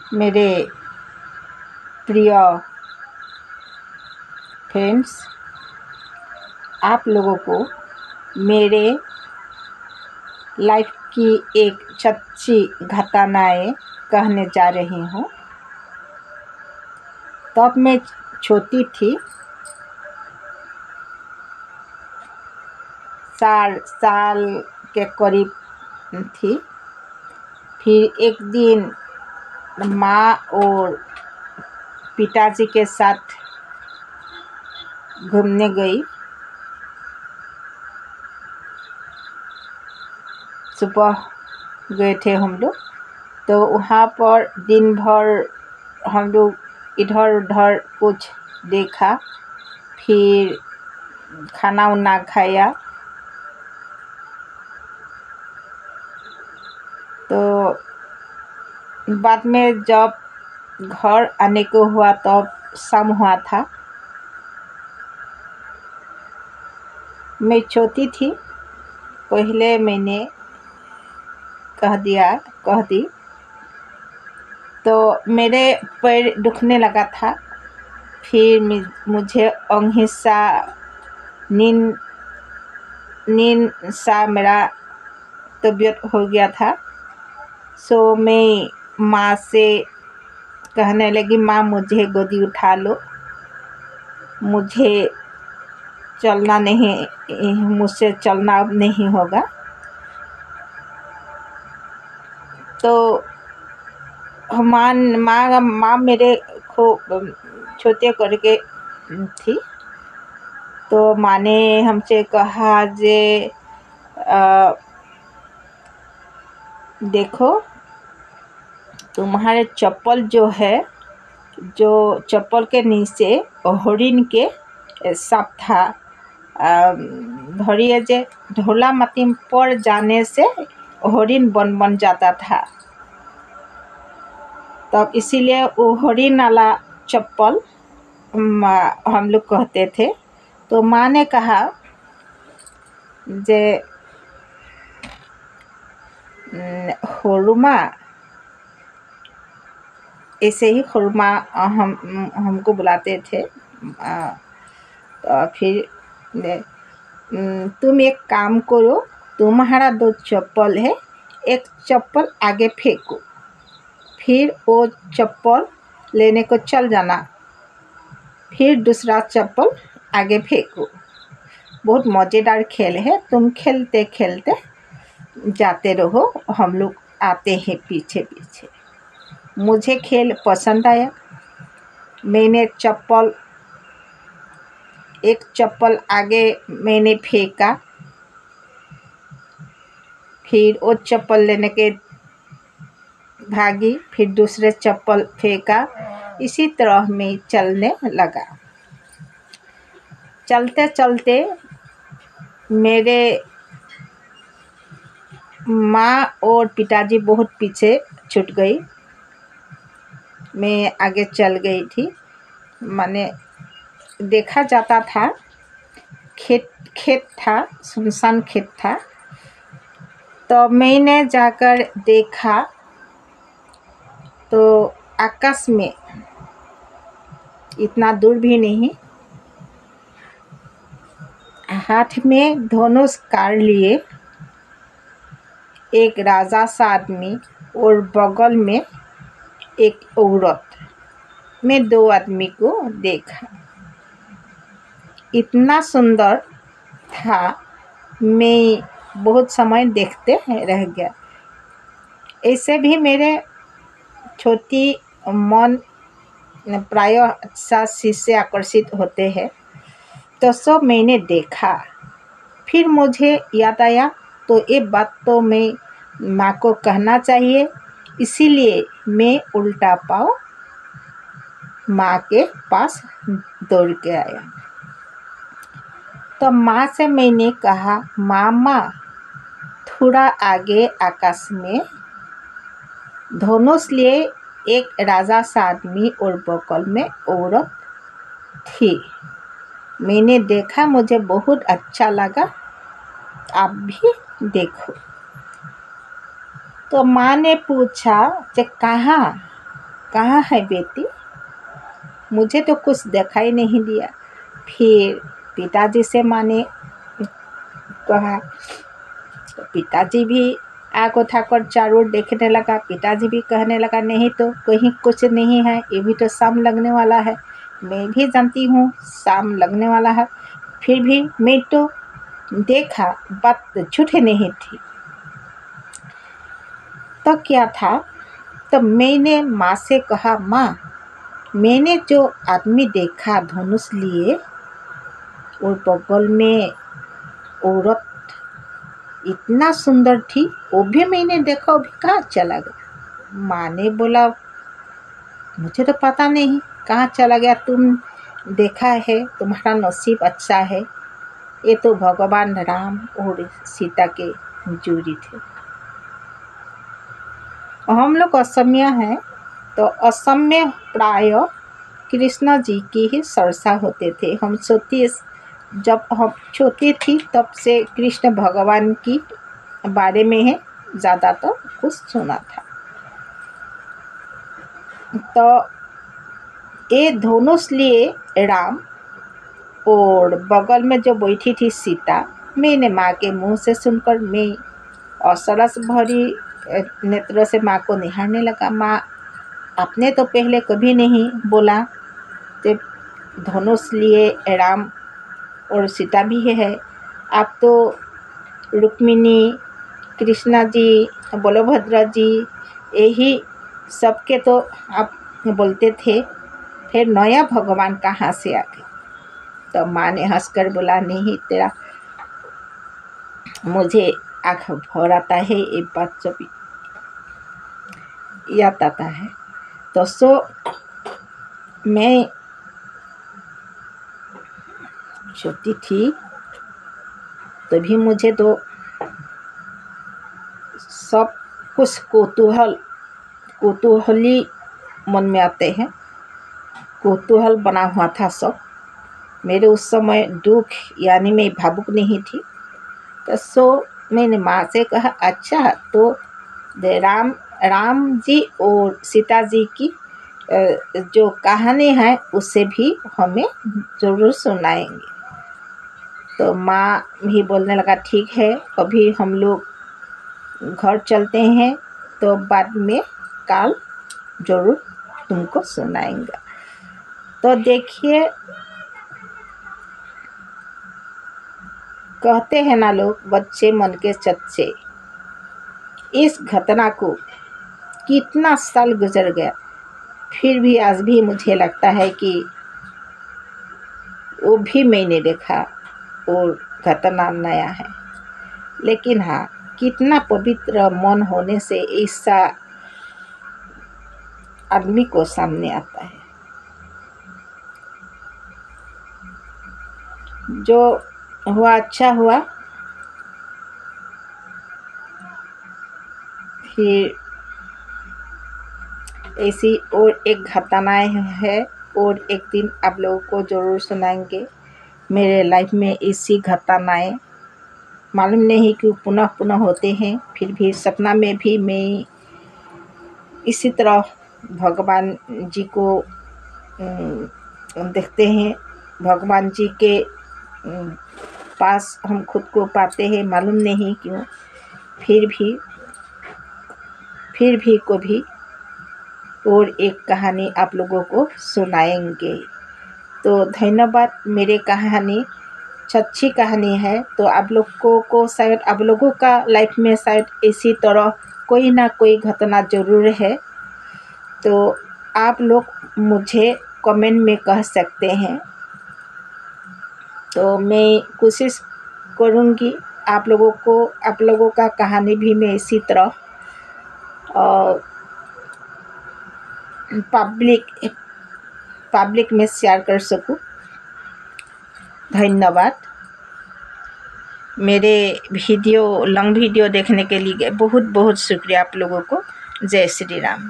मेरे प्रिय फ्रेंड्स, आप लोगों को मेरे लाइफ की एक सच्ची घटनाएँ कहने जा रही हूँ। तब मैं छोटी थी, 4 साल के करीब थी। फिर एक दिन माँ और पिताजी के साथ घूमने गई। सुबह गए थे हम लोग, तो वहाँ पर दिन भर हम लोग इधर उधर कुछ देखा, फिर खाना उना खाया। तो बाद में जब घर आने को हुआ तब शाम हुआ था। मैं छोटी थी, पहले मैंने कह दी तो मेरे पैर दुखने लगा था। फिर मुझे अहिंसा नींद सा मेरा तबीयत हो गया था। सो मैं माँ से कहने लगी, माँ मुझे गोदी उठा लो, मुझे चलना नहीं, मुझसे चलना अब नहीं होगा। तो माँ मेरे खूब छोटे करके थी। तो माँ ने हमसे कहा जे देखो तुम्हारे चप्पल जो है, जो चप्पल के नीचे हरिण के सांप था, धरिए जे ढोला माटी पड़ जाने से हरिण बन जाता था। तब इसीलिए वो हरिण वाला चप्पल हम लोग कहते थे। तो माँ ने कहा जे हरुमा, ऐसे ही हरुमा हमको बुलाते थे। तो फिर तुम एक काम करो, तुम्हारा 2 चप्पल है, एक चप्पल आगे फेंको, फिर वो चप्पल लेने को चल जाना, फिर दूसरा चप्पल आगे फेंको। बहुत मज़ेदार खेल है, तुम खेलते खेलते जाते रहो, हम लोग आते हैं पीछे पीछे। मुझे खेल पसंद आया। मैंने एक चप्पल आगे मैंने फेंका, फिर वो चप्पल लेने के भागी, फिर दूसरे चप्पल फेंका। इसी तरह मैं चलने लगा। चलते चलते मेरे माँ और पिताजी बहुत पीछे छूट गई। मैं आगे चल गई थी। माने देखा जाता था, खेत था, सुनसान खेत था। तो मैंने जाकर देखा तो आकाश में, इतना दूर भी नहीं, हाथ में धनुष काढ़ लिए एक राजा सा आदमी और बगल में एक औरत। मैं 2 आदमी को देखा, इतना सुंदर था, मैं बहुत समय देखते रह गया। ऐसे भी मेरे छोटी मन प्रायः चीज़ से आकर्षित होते हैं। तो सब मैंने देखा। फिर मुझे याद आया, तो ये बात तो मैं माँ को कहना चाहिए, इसीलिए मैं उल्टा पाँव माँ के पास दौड़ के आया। तो माँ से मैंने कहा, मामा थोड़ा आगे आकाश में धनुष लिए एक राजा सा आदमी और बगल में औरत थी। मैंने देखा, मुझे बहुत अच्छा लगा, आप भी देखो। तो माँ ने पूछा कि कहाँ? कहाँ है बेटी, मुझे तो कुछ दिखाई नहीं दिया। फिर पिताजी से माँ ने कहा, तो पिताजी भी आँख उठाकर चारों ओर देखने लगा। पिताजी भी कहने लगा, नहीं तो कहीं कुछ नहीं है, ये भी तो शाम लगने वाला है। मैं भी जानती हूँ शाम लगने वाला है, फिर भी मैं तो देखा, बात झूठी नहीं थी। तो क्या था, तो मैंने माँ से कहा, माँ मैंने जो आदमी देखा धनुष लिए और बगल में औरत इतना सुंदर थी, वो भी मैंने देखा, वो भी कहाँ चला गया। माँ ने बोला, मुझे तो पता नहीं कहाँ चला गया, तुम देखा है, तुम्हारा नसीब अच्छा है। ये तो भगवान राम और सीता के जोड़ी थे। हम लोग असमिया हैं, तो असम में प्राय कृष्ण जी की ही चर्चा होते थे। जब हम छोटी थी तब से कृष्ण भगवान की बारे में है ज़्यादातर कुछ सुना था। तो ये धनुष लिए राम और बगल में जो बैठी थी सीता, मैंने माँ के मुंह से सुनकर मैं असरस भरी नेत्रों से माँ को निहारने लगा। माँ, आपने तो पहले कभी नहीं बोला, तो धनुष लिए राम और सीता भी है, आप तो रुक्मिणी, कृष्णा जी, बलभद्र जी, यही सबके तो आप बोलते थे, फिर नया भगवान कहाँ से आ गए। तो माँ ने हंसकर बोला, नहीं तेरा, मुझे आँख भर आता है, ये बात जब याद आता है। तो मैं छोटी थी तभी मुझे तो सब कुछ कौतूहली मन में आते हैं, कौतूहल बना हुआ था सब। मेरे उस समय दुख यानी मैं भावुक नहीं थी। तो मैंने माँ से कहा, अच्छा तो राम जी और सीता जी की जो कहानी है उसे भी हमें ज़रूर सुनाएंगे। तो माँ भी बोलने लगा, ठीक है, अभी हम लोग घर चलते हैं, तो बाद में कल ज़रूर तुमको सुनाएंगे। तो देखिए, कहते हैं ना लोग, बच्चे मन के सच्चे। इस घटना को कितना साल गुजर गया, फिर भी आज भी मुझे लगता है कि वो भी मैंने देखा और घटना नया है। लेकिन हाँ, कितना पवित्र मन होने से ऐसा आदमी को सामने आता है। जो हुआ अच्छा हुआ। फिर ऐसी और एक घटनाएँ है और एक दिन आप लोगों को ज़रूर सुनाएंगे। मेरे लाइफ में ऐसी घटनाएँ मालूम नहीं क्यों पुनः पुनः होते हैं, फिर भी सपना में भी मैं इसी तरह भगवान जी को देखते हैं, भगवान जी के पास हम खुद को पाते हैं, मालूम नहीं क्यों। फिर भी कभी और एक कहानी आप लोगों को सुनाएंगे। तो धन्यवाद। मेरे कहानी सच्ची कहानी है, तो आप लोगों को शायद, आप लोगों का लाइफ में शायद इसी तरह कोई ना कोई घटना ज़रूर है। तो आप लोग मुझे कमेंट में कह सकते हैं, तो मैं कोशिश करूँगी आप लोगों का कहानी भी मैं इसी तरह पब्लिक में शेयर कर सकूं। धन्यवाद। मेरे लॉन्ग वीडियो देखने के लिए बहुत बहुत शुक्रिया आप लोगों को। जय श्री राम।